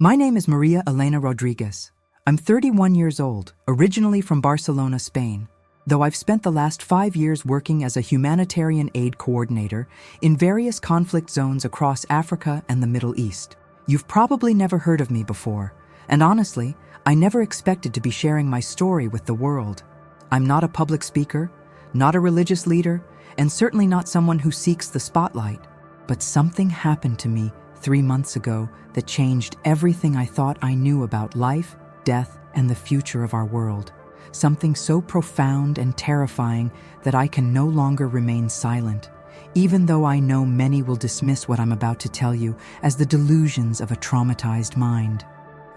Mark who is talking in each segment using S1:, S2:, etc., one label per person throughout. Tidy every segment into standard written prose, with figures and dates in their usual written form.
S1: My name is Maria Elena Rodriguez. I'm 31 years old, originally from Barcelona, Spain, though I've spent the last 5 years working as a humanitarian aid coordinator in various conflict zones across Africa and the Middle East. You've probably never heard of me before, and honestly, I never expected to be sharing my story with the world. I'm not a public speaker, not a religious leader, and certainly not someone who seeks the spotlight. But something happened to me 3 months ago that changed everything I thought I knew about life, death, and the future of our world. Something so profound and terrifying that I can no longer remain silent, even though I know many will dismiss what I'm about to tell you as the delusions of a traumatized mind.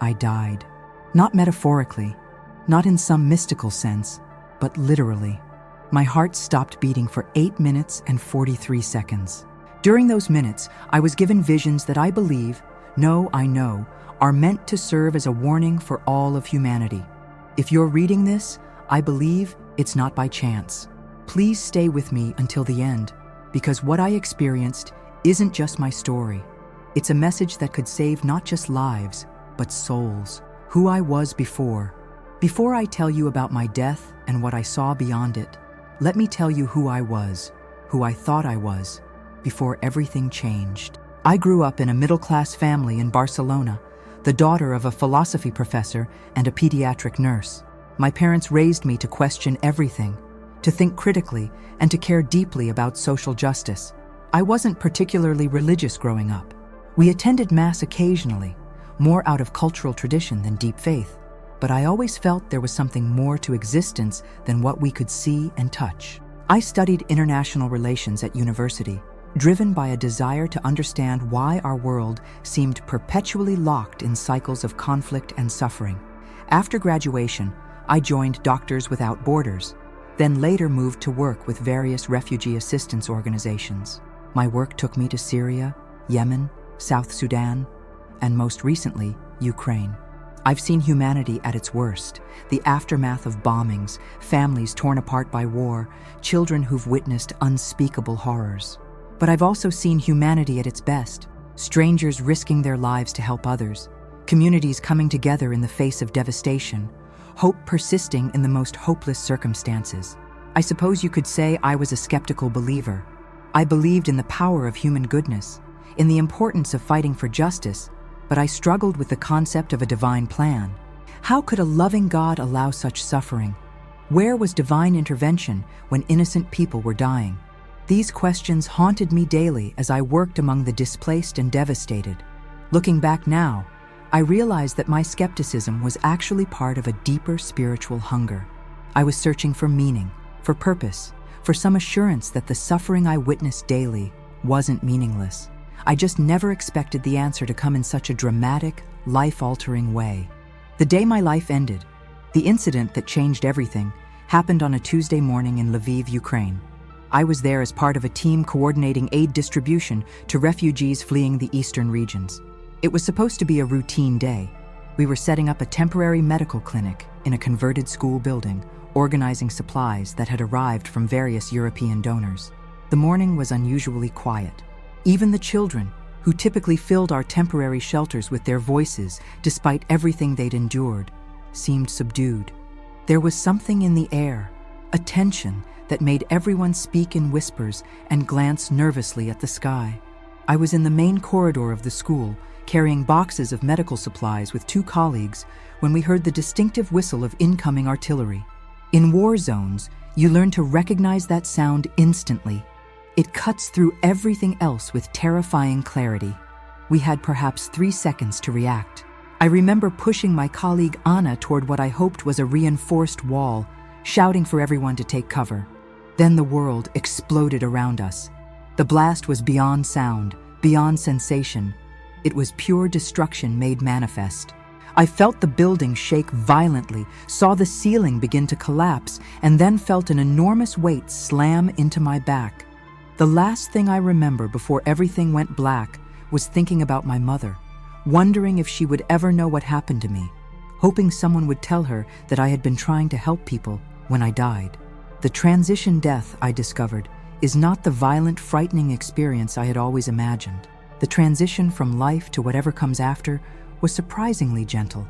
S1: I died. Not metaphorically, not in some mystical sense, but literally. My heart stopped beating for 8 minutes and 43 seconds. During those minutes, I was given visions that I believe, I know, are meant to serve as a warning for all of humanity. If you're reading this, I believe it's not by chance. Please stay with me until the end, because what I experienced isn't just my story. It's a message that could save not just lives, but souls. Who I was before. Before I tell you about my death and what I saw beyond it, let me tell you who I was, who I thought I was, before everything changed. I grew up in a middle-class family in Barcelona, the daughter of a philosophy professor and a pediatric nurse. My parents raised me to question everything, to think critically, and to care deeply about social justice. I wasn't particularly religious growing up. We attended Mass occasionally, more out of cultural tradition than deep faith, but I always felt there was something more to existence than what we could see and touch. I studied international relations at university, driven by a desire to understand why our world seemed perpetually locked in cycles of conflict and suffering. After graduation, I joined Doctors Without Borders, then later moved to work with various refugee assistance organizations. My work took me to Syria, Yemen, South Sudan, and most recently, Ukraine. I've seen humanity at its worst, the aftermath of bombings, families torn apart by war, children who've witnessed unspeakable horrors. But I've also seen humanity at its best, strangers risking their lives to help others, communities coming together in the face of devastation, hope persisting in the most hopeless circumstances. I suppose you could say I was a skeptical believer. I believed in the power of human goodness, in the importance of fighting for justice, but I struggled with the concept of a divine plan. How could a loving God allow such suffering? Where was divine intervention when innocent people were dying? These questions haunted me daily as I worked among the displaced and devastated. Looking back now, I realized that my skepticism was actually part of a deeper spiritual hunger. I was searching for meaning, for purpose, for some assurance that the suffering I witnessed daily wasn't meaningless. I just never expected the answer to come in such a dramatic, life-altering way. The day my life ended, the incident that changed everything, happened on a Tuesday morning in Lviv, Ukraine. I was there as part of a team coordinating aid distribution to refugees fleeing the eastern regions. It was supposed to be a routine day. We were setting up a temporary medical clinic in a converted school building, organizing supplies that had arrived from various European donors. The morning was unusually quiet. Even the children, who typically filled our temporary shelters with their voices despite everything they'd endured, seemed subdued. There was something in the air, a tension that made everyone speak in whispers and glance nervously at the sky. I was in the main corridor of the school, carrying boxes of medical supplies with 2 colleagues, when we heard the distinctive whistle of incoming artillery. In war zones, you learn to recognize that sound instantly. It cuts through everything else with terrifying clarity. We had perhaps 3 seconds to react. I remember pushing my colleague Anna toward what I hoped was a reinforced wall, shouting for everyone to take cover. Then the world exploded around us. The blast was beyond sound, beyond sensation. It was pure destruction made manifest. I felt the building shake violently, saw the ceiling begin to collapse, and then felt an enormous weight slam into my back. The last thing I remember before everything went black was thinking about my mother, wondering if she would ever know what happened to me, hoping someone would tell her that I had been trying to help people when I died. The transition death, I discovered, is not the violent, frightening experience I had always imagined. The transition from life to whatever comes after was surprisingly gentle,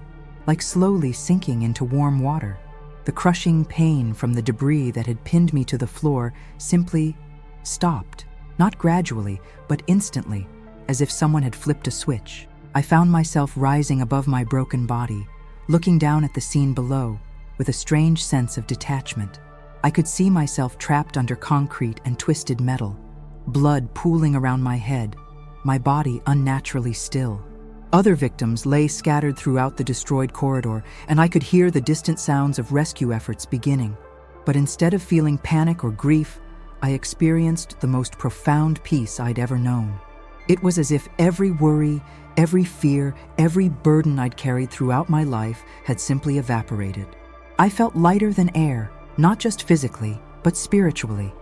S1: like slowly sinking into warm water. The crushing pain from the debris that had pinned me to the floor simply stopped, not gradually, but instantly, as if someone had flipped a switch. I found myself rising above my broken body, looking down at the scene below, with a strange sense of detachment. I could see myself trapped under concrete and twisted metal, blood pooling around my head, my body unnaturally still. Other victims lay scattered throughout the destroyed corridor, and I could hear the distant sounds of rescue efforts beginning. But instead of feeling panic or grief, I experienced the most profound peace I'd ever known. It was as if every worry, every fear, every burden I'd carried throughout my life had simply evaporated. I felt lighter than air, not just physically, but spiritually,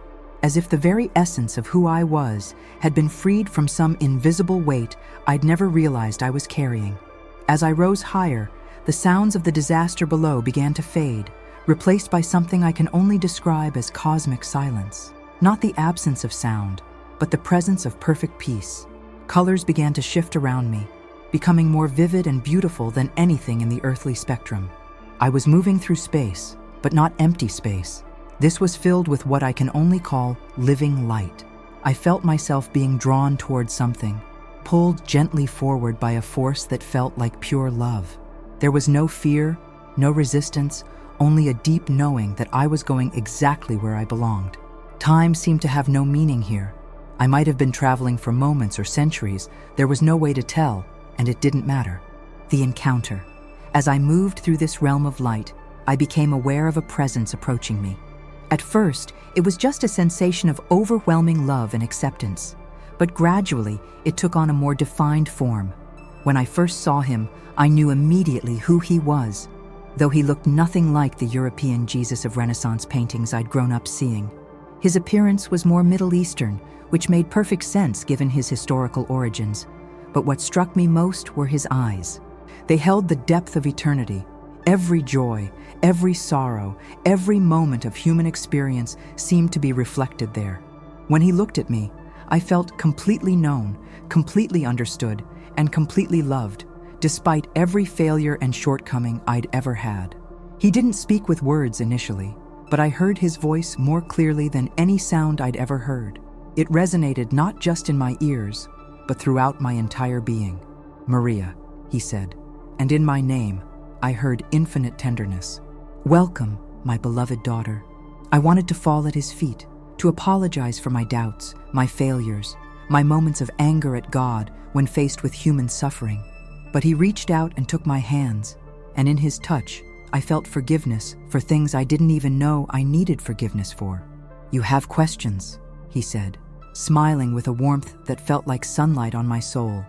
S1: as if the very essence of who I was had been freed from some invisible weight I'd never realized I was carrying. As I rose higher, the sounds of the disaster below began to fade, replaced by something I can only describe as cosmic silence. Not the absence of sound, but the presence of perfect peace. Colors began to shift around me, becoming more vivid and beautiful than anything in the earthly spectrum. I was moving through space, but not empty space. This was filled with what I can only call living light. I felt myself being drawn towards something, pulled gently forward by a force that felt like pure love. There was no fear, no resistance, only a deep knowing that I was going exactly where I belonged. Time seemed to have no meaning here. I might have been traveling for moments or centuries. There was no way to tell, and it didn't matter. The encounter. As I moved through this realm of light, I became aware of a presence approaching me. At first, it was just a sensation of overwhelming love and acceptance, but gradually it took on a more defined form. When I first saw him, I knew immediately who he was, though he looked nothing like the European Jesus of Renaissance paintings I'd grown up seeing. His appearance was more Middle Eastern, which made perfect sense given his historical origins. But what struck me most were his eyes. They held the depth of eternity. Every joy, every sorrow, every moment of human experience seemed to be reflected there. When he looked at me, I felt completely known, completely understood, and completely loved, despite every failure and shortcoming I'd ever had. He didn't speak with words initially, but I heard his voice more clearly than any sound I'd ever heard. It resonated not just in my ears, but throughout my entire being. "Maria," he said, and in my name, I heard infinite tenderness. "Welcome, my beloved daughter." I wanted to fall at his feet, to apologize for my doubts, my failures, my moments of anger at God when faced with human suffering. But he reached out and took my hands, and in his touch, I felt forgiveness for things I didn't even know I needed forgiveness for. "You have questions," he said, smiling with a warmth that felt like sunlight on my soul.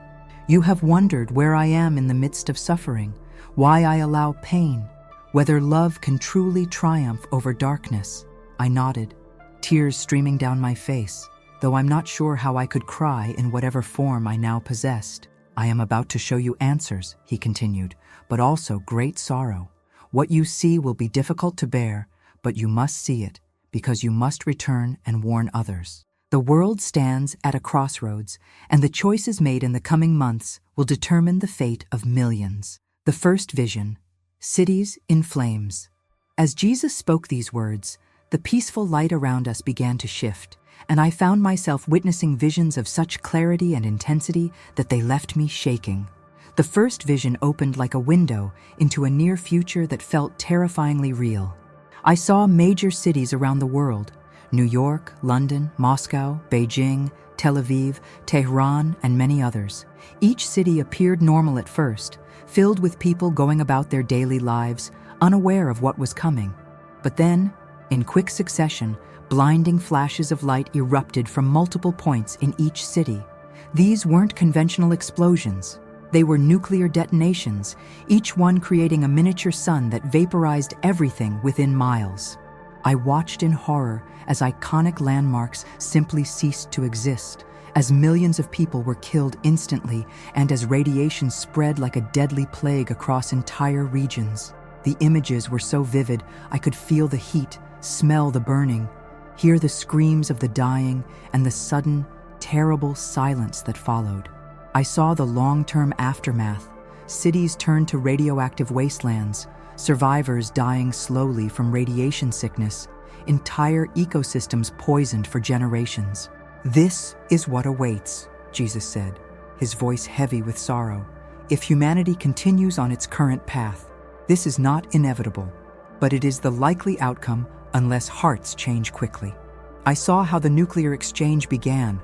S1: "You have wondered where I am in the midst of suffering, why I allow pain, whether love can truly triumph over darkness." I nodded, tears streaming down my face, though I'm not sure how I could cry in whatever form I now possessed. "I am about to show you answers," he continued, "but also great sorrow. What you see will be difficult to bear, but you must see it, because you must return and warn others. The world stands at a crossroads, and the choices made in the coming months will determine the fate of millions." The first vision, cities in flames. As Jesus spoke these words, the peaceful light around us began to shift, and I found myself witnessing visions of such clarity and intensity that they left me shaking. The first vision opened like a window into a near future that felt terrifyingly real. I saw major cities around the world: New York, London, Moscow, Beijing, Tel Aviv, Tehran, and many others. Each city appeared normal at first, filled with people going about their daily lives, unaware of what was coming. But then, in quick succession, blinding flashes of light erupted from multiple points in each city. These weren't conventional explosions. They were nuclear detonations, each one creating a miniature sun that vaporized everything within miles. I watched in horror as iconic landmarks simply ceased to exist, as millions of people were killed instantly, and as radiation spread like a deadly plague across entire regions. The images were so vivid, I could feel the heat, smell the burning, hear the screams of the dying, and the sudden, terrible silence that followed. I saw the long-term aftermath, cities turned to radioactive wastelands, survivors dying slowly from radiation sickness, entire ecosystems poisoned for generations. "This is what awaits," Jesus said, his voice heavy with sorrow. "If humanity continues on its current path, this is not inevitable, but it is the likely outcome unless hearts change quickly." I saw how the nuclear exchange began,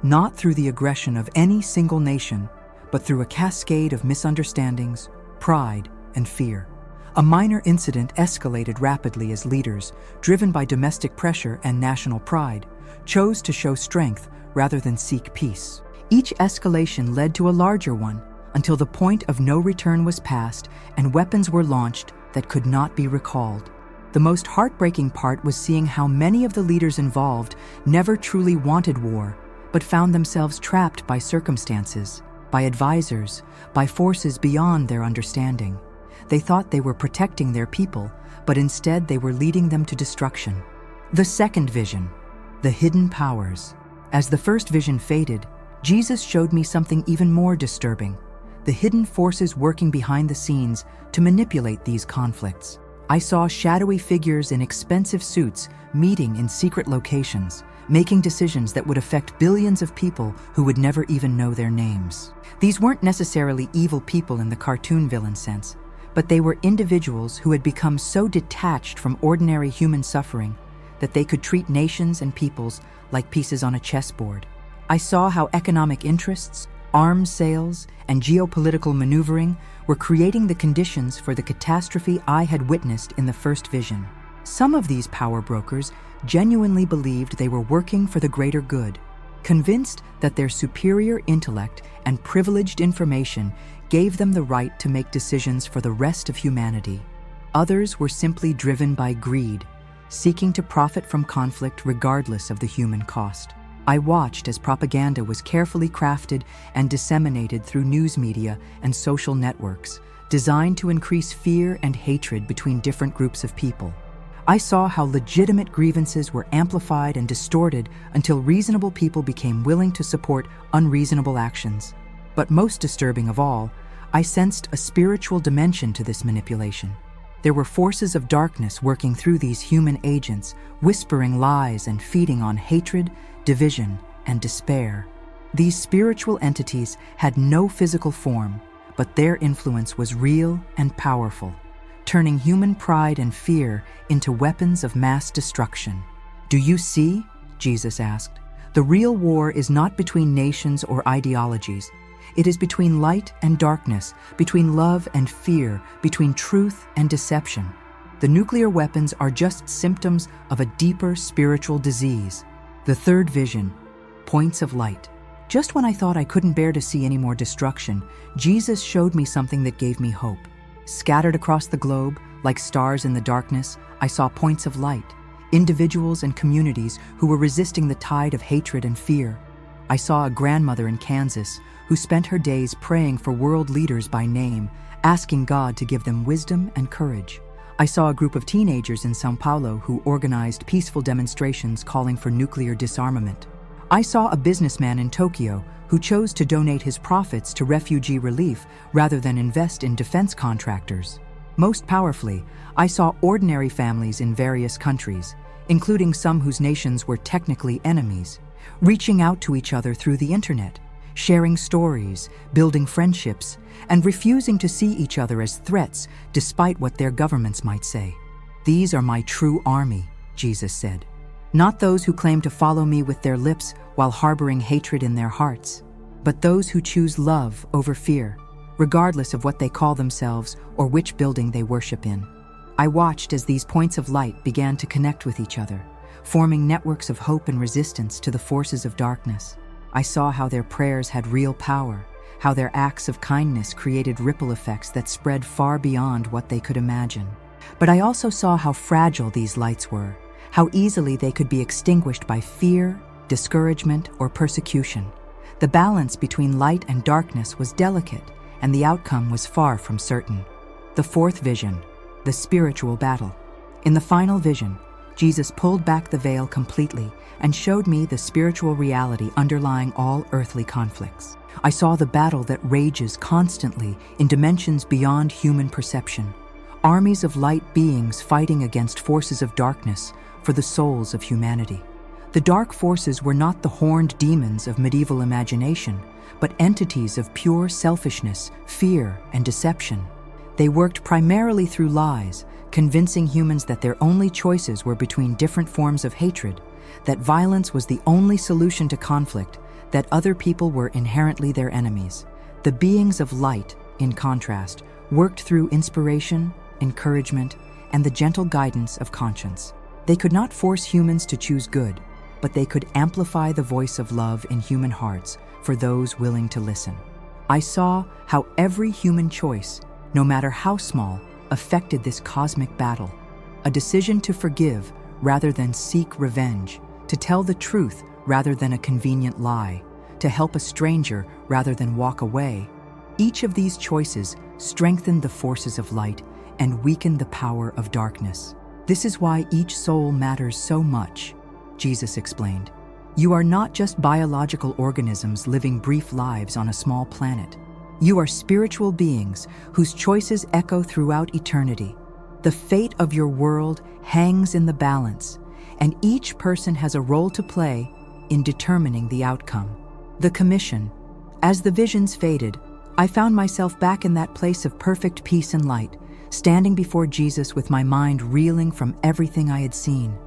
S1: not through the aggression of any single nation, but through a cascade of misunderstandings, pride, and fear. A minor incident escalated rapidly as leaders, driven by domestic pressure and national pride, chose to show strength rather than seek peace. Each escalation led to a larger one, until the point of no return was passed and weapons were launched that could not be recalled. The most heartbreaking part was seeing how many of the leaders involved never truly wanted war, but found themselves trapped by circumstances, by advisors, by forces beyond their understanding. They thought they were protecting their people, but instead they were leading them to destruction. The second vision, the hidden powers. As the first vision faded, Jesus showed me something even more disturbing: the hidden forces working behind the scenes to manipulate these conflicts. I saw shadowy figures in expensive suits meeting in secret locations, making decisions that would affect billions of people who would never even know their names. These weren't necessarily evil people in the cartoon villain sense, but they were individuals who had become so detached from ordinary human suffering that they could treat nations and peoples like pieces on a chessboard. I saw how economic interests, arms sales, and geopolitical maneuvering were creating the conditions for the catastrophe I had witnessed in the first vision. Some of these power brokers genuinely believed they were working for the greater good, convinced that their superior intellect and privileged information gave them the right to make decisions for the rest of humanity. Others were simply driven by greed, seeking to profit from conflict regardless of the human cost. I watched as propaganda was carefully crafted and disseminated through news media and social networks, designed to increase fear and hatred between different groups of people. I saw how legitimate grievances were amplified and distorted until reasonable people became willing to support unreasonable actions. But most disturbing of all, I sensed a spiritual dimension to this manipulation. There were forces of darkness working through these human agents, whispering lies and feeding on hatred, division, and despair. These spiritual entities had no physical form, but their influence was real and powerful, turning human pride and fear into weapons of mass destruction. "Do you see?" Jesus asked. "The real war is not between nations or ideologies. It is between light and darkness, between love and fear, between truth and deception. The nuclear weapons are just symptoms of a deeper spiritual disease." The third vision, points of light. Just when I thought I couldn't bear to see any more destruction, Jesus showed me something that gave me hope. Scattered across the globe, like stars in the darkness, I saw points of light, individuals and communities who were resisting the tide of hatred and fear. I saw a grandmother in Kansas who spent her days praying for world leaders by name, asking God to give them wisdom and courage. I saw a group of teenagers in São Paulo who organized peaceful demonstrations calling for nuclear disarmament. I saw a businessman in Tokyo who chose to donate his profits to refugee relief rather than invest in defense contractors. Most powerfully, I saw ordinary families in various countries, including some whose nations were technically enemies, reaching out to each other through the internet, sharing stories, building friendships, and refusing to see each other as threats despite what their governments might say. "These are my true army," Jesus said. "Not those who claim to follow me with their lips while harboring hatred in their hearts, but those who choose love over fear, regardless of what they call themselves or which building they worship in." I watched as these points of light began to connect with each other, forming networks of hope and resistance to the forces of darkness. I saw how their prayers had real power, how their acts of kindness created ripple effects that spread far beyond what they could imagine. But I also saw how fragile these lights were, how easily they could be extinguished by fear, discouragement, or persecution. The balance between light and darkness was delicate, and the outcome was far from certain. The fourth vision, the spiritual battle. In the final vision, Jesus pulled back the veil completely and showed me the spiritual reality underlying all earthly conflicts. I saw the battle that rages constantly in dimensions beyond human perception. Armies of light beings fighting against forces of darkness for the souls of humanity. The dark forces were not the horned demons of medieval imagination, but entities of pure selfishness, fear, and deception. They worked primarily through lies, convincing humans that their only choices were between different forms of hatred, that violence was the only solution to conflict, that other people were inherently their enemies. The beings of light, in contrast, worked through inspiration, encouragement, and the gentle guidance of conscience. They could not force humans to choose good, but they could amplify the voice of love in human hearts for those willing to listen. I saw how every human choice, no matter how small, affected this cosmic battle. A decision to forgive rather than seek revenge, to tell the truth rather than a convenient lie, to help a stranger rather than walk away. Each of these choices strengthened the forces of light and weakened the power of darkness. This is why each soul matters so much, Jesus explained. You are not just biological organisms living brief lives on a small planet. You are spiritual beings whose choices echo throughout eternity. The fate of your world hangs in the balance, and each person has a role to play in determining the outcome. The commission. As the visions faded, I found myself back in that place of perfect peace and light, standing before Jesus with my mind reeling from everything I had seen.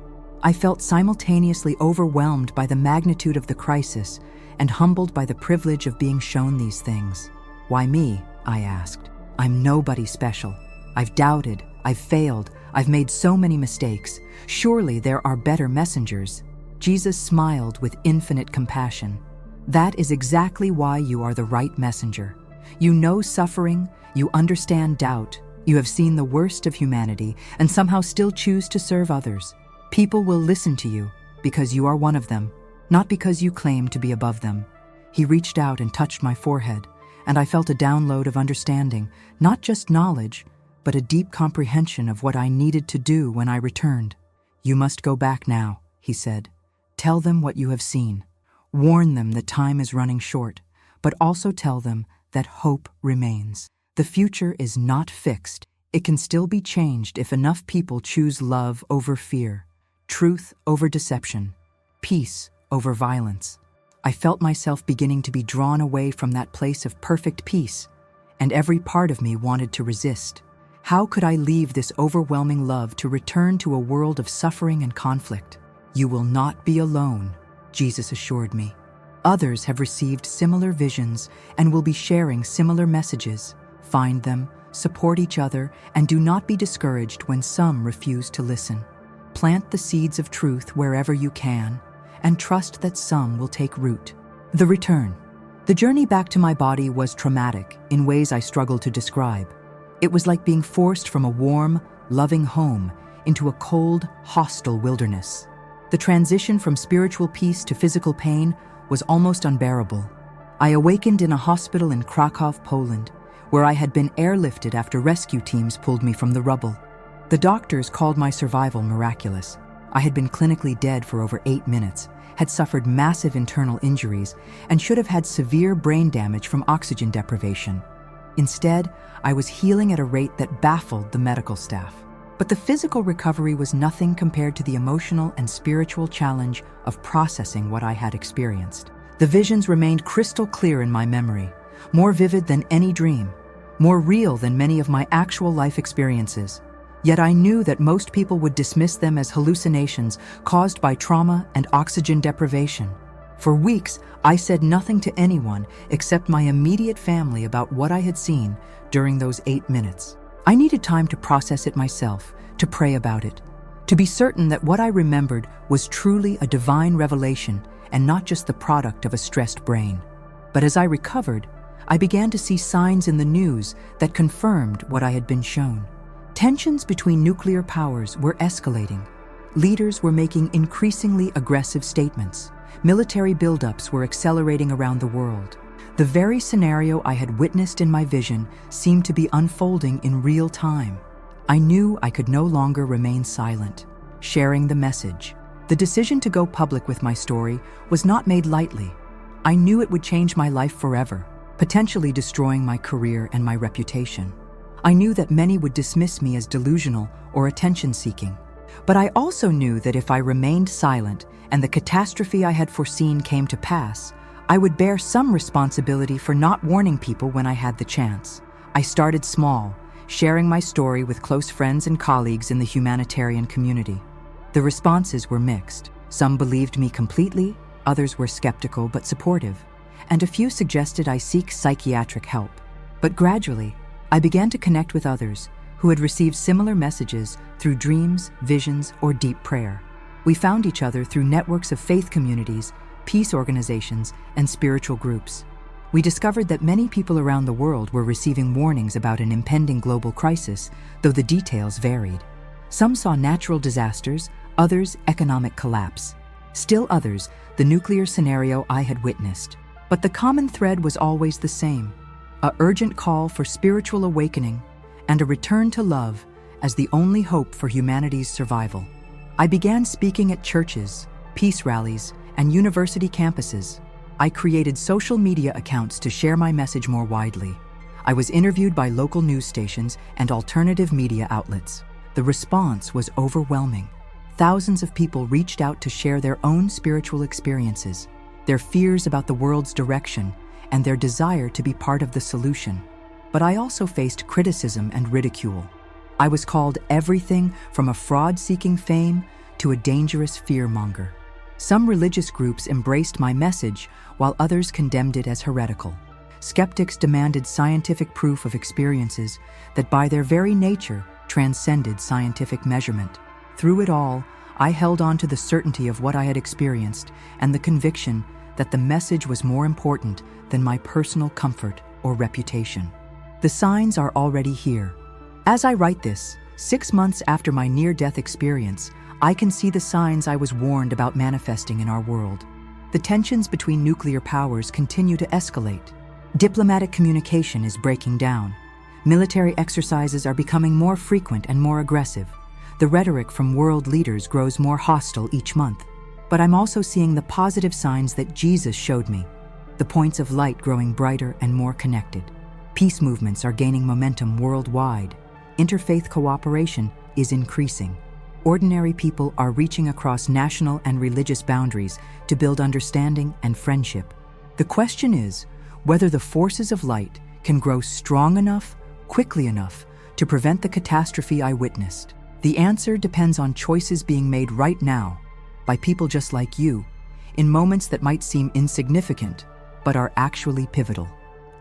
S1: I felt simultaneously overwhelmed by the magnitude of the crisis and humbled by the privilege of being shown these things. Why me? I asked. I'm nobody special. I've doubted, I've failed, I've made so many mistakes. Surely there are better messengers. Jesus smiled with infinite compassion. That is exactly why you are the right messenger. You know suffering, you understand doubt, you have seen the worst of humanity, and somehow still choose to serve others. People will listen to you because you are one of them, not because you claim to be above them. He reached out and touched my forehead, and I felt a download of understanding, not just knowledge, but a deep comprehension of what I needed to do when I returned. You must go back now, he said. Tell them what you have seen. Warn them that time is running short, but also tell them that hope remains. The future is not fixed. It can still be changed if enough people choose love over fear, truth over deception, peace over violence. I felt myself beginning to be drawn away from that place of perfect peace, and every part of me wanted to resist. How could I leave this overwhelming love to return to a world of suffering and conflict? You will not be alone, Jesus assured me. Others have received similar visions and will be sharing similar messages. Find them, support each other, and do not be discouraged when some refuse to listen. Plant the seeds of truth wherever you can, and trust that some will take root. The return. The journey back to my body was traumatic in ways I struggle to describe. It was like being forced from a warm, loving home into a cold, hostile wilderness. The transition from spiritual peace to physical pain was almost unbearable. I awakened in a hospital in Krakow, Poland, where I had been airlifted after rescue teams pulled me from the rubble. The doctors called my survival miraculous. I had been clinically dead for over 8 minutes, had suffered massive internal injuries, and should have had severe brain damage from oxygen deprivation. Instead, I was healing at a rate that baffled the medical staff. But the physical recovery was nothing compared to the emotional and spiritual challenge of processing what I had experienced. The visions remained crystal clear in my memory, more vivid than any dream, more real than many of my actual life experiences. Yet I knew that most people would dismiss them as hallucinations caused by trauma and oxygen deprivation. For weeks, I said nothing to anyone except my immediate family about what I had seen during those 8 minutes. I needed time to process it myself, to pray about it, to be certain that what I remembered was truly a divine revelation and not just the product of a stressed brain. But as I recovered, I began to see signs in the news that confirmed what I had been shown. Tensions between nuclear powers were escalating. Leaders were making increasingly aggressive statements. Military buildups were accelerating around the world. The very scenario I had witnessed in my vision seemed to be unfolding in real time. I knew I could no longer remain silent. sharing the message. The decision to go public with my story was not made lightly. I knew it would change my life forever, potentially destroying my career and my reputation. I knew that many would dismiss me as delusional or attention-seeking. But I also knew that if I remained silent and the catastrophe I had foreseen came to pass, I would bear some responsibility for not warning people when I had the chance. I started small, sharing my story with close friends and colleagues in the humanitarian community. The responses were mixed. Some believed me completely, others were skeptical but supportive, and a few suggested I seek psychiatric help. But gradually, I began to connect with others who had received similar messages through dreams, visions, or deep prayer. We found each other through networks of faith communities, peace organizations, and spiritual groups. We discovered that many people around the world were receiving warnings about an impending global crisis, though the details varied. Some saw natural disasters, others economic collapse. Still others, the nuclear scenario I had witnessed. But the common thread was always the same: an urgent call for spiritual awakening and a return to love as the only hope for humanity's survival. I began speaking at churches, peace rallies, and university campuses. I created social media accounts to share my message more widely. I was interviewed by local news stations and alternative media outlets. The response was overwhelming. Thousands of people reached out to share their own spiritual experiences, their fears about the world's direction, and their desire to be part of the solution. But I also faced criticism and ridicule. I was called everything from a fraud seeking fame to a dangerous fearmonger. Some religious groups embraced my message, while others condemned it as heretical. Skeptics demanded scientific proof of experiences that by their very nature transcended scientific measurement. Through it all, I held on to the certainty of what I had experienced and the conviction that the message was more important than my personal comfort or reputation. The signs are already here. As I write this, 6 months after my near-death experience, I can see the signs I was warned about manifesting in our world. The tensions between nuclear powers continue to escalate. Diplomatic communication is breaking down. Military exercises are becoming more frequent and more aggressive. The rhetoric from world leaders grows more hostile each month. But I'm also seeing the positive signs that Jesus showed me. The points of light growing brighter and more connected. Peace movements are gaining momentum worldwide. Interfaith cooperation is increasing. Ordinary people are reaching across national and religious boundaries to build understanding and friendship. The question is whether the forces of light can grow strong enough, quickly enough, to prevent the catastrophe I witnessed. The answer depends on choices being made right now, by people just like you, in moments that might seem insignificant, but are actually pivotal.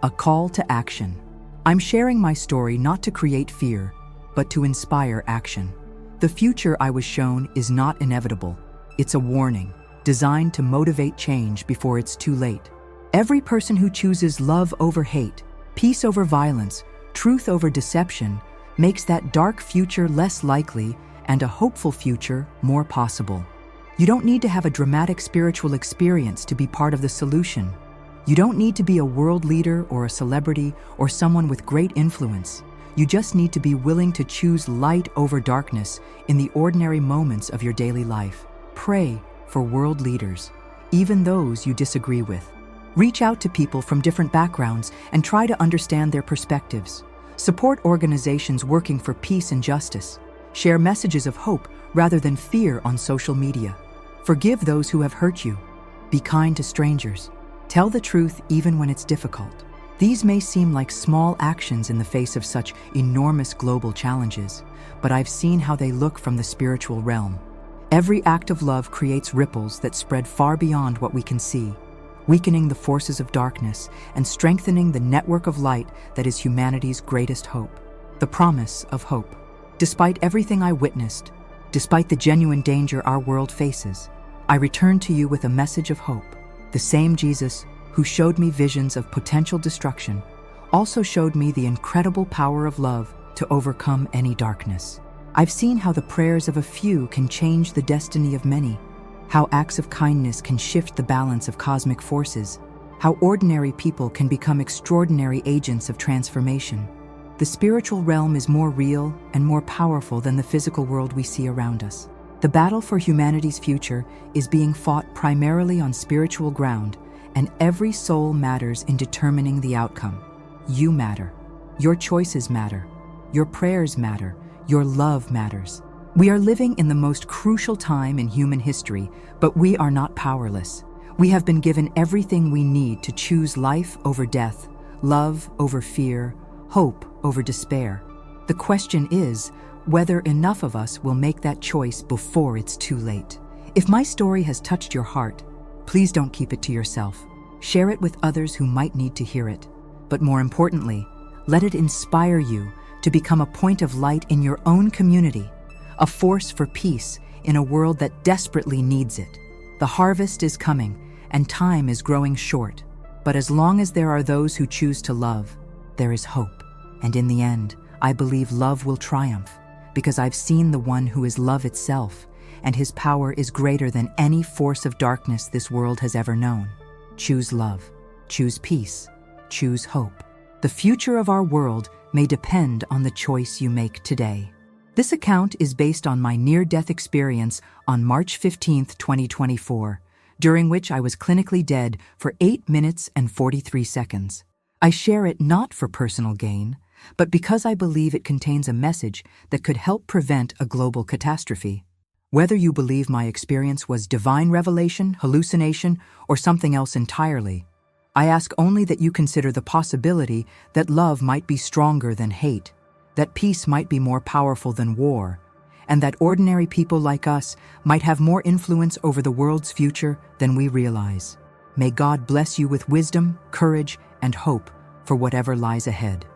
S1: A call to action. I'm sharing my story not to create fear, but to inspire action. The future I was shown is not inevitable. It's a warning, designed to motivate change before it's too late. Every person who chooses love over hate, peace over violence, truth over deception, makes that dark future less likely and a hopeful future more possible. You don't need to have a dramatic spiritual experience to be part of the solution. You don't need to be a world leader or a celebrity or someone with great influence. You just need to be willing to choose light over darkness in the ordinary moments of your daily life. Pray for world leaders, even those you disagree with. Reach out to people from different backgrounds and try to understand their perspectives. Support organizations working for peace and justice. Share messages of hope rather than fear on social media. Forgive those who have hurt you. Be kind to strangers. Tell the truth even when it's difficult. These may seem like small actions in the face of such enormous global challenges, but I've seen how they look from the spiritual realm. Every act of love creates ripples that spread far beyond what we can see, weakening the forces of darkness and strengthening the network of light that is humanity's greatest hope. The promise of hope. Despite everything I witnessed, despite the genuine danger our world faces, I return to you with a message of hope. The same Jesus who showed me visions of potential destruction also showed me the incredible power of love to overcome any darkness. I've seen how the prayers of a few can change the destiny of many, how acts of kindness can shift the balance of cosmic forces, how ordinary people can become extraordinary agents of transformation. The spiritual realm is more real and more powerful than the physical world we see around us. The battle for humanity's future is being fought primarily on spiritual ground, and every soul matters in determining the outcome. You matter. Your choices matter. Your prayers matter. Your love matters. We are living in the most crucial time in human history, but we are not powerless. We have been given everything we need to choose life over death, love over fear, hope over despair. The question is whether enough of us will make that choice before it's too late. If my story has touched your heart, please don't keep it to yourself. Share it with others who might need to hear it. But more importantly, let it inspire you to become a point of light in your own community, a force for peace in a world that desperately needs it. The harvest is coming, and time is growing short. But as long as there are those who choose to love, there is hope. And in the end, I believe love will triumph, because I've seen the one who is love itself, and his power is greater than any force of darkness this world has ever known. Choose love. Choose peace. Choose hope. The future of our world may depend on the choice you make today. This account is based on my near-death experience on March 15, 2024, during which I was clinically dead for 8 minutes and 43 seconds. I share it not for personal gain, but because I believe it contains a message that could help prevent a global catastrophe. Whether you believe my experience was divine revelation, hallucination, or something else entirely, I ask only that you consider the possibility that love might be stronger than hate, that peace might be more powerful than war, and that ordinary people like us might have more influence over the world's future than we realize. May God bless you with wisdom, courage, and hope for whatever lies ahead.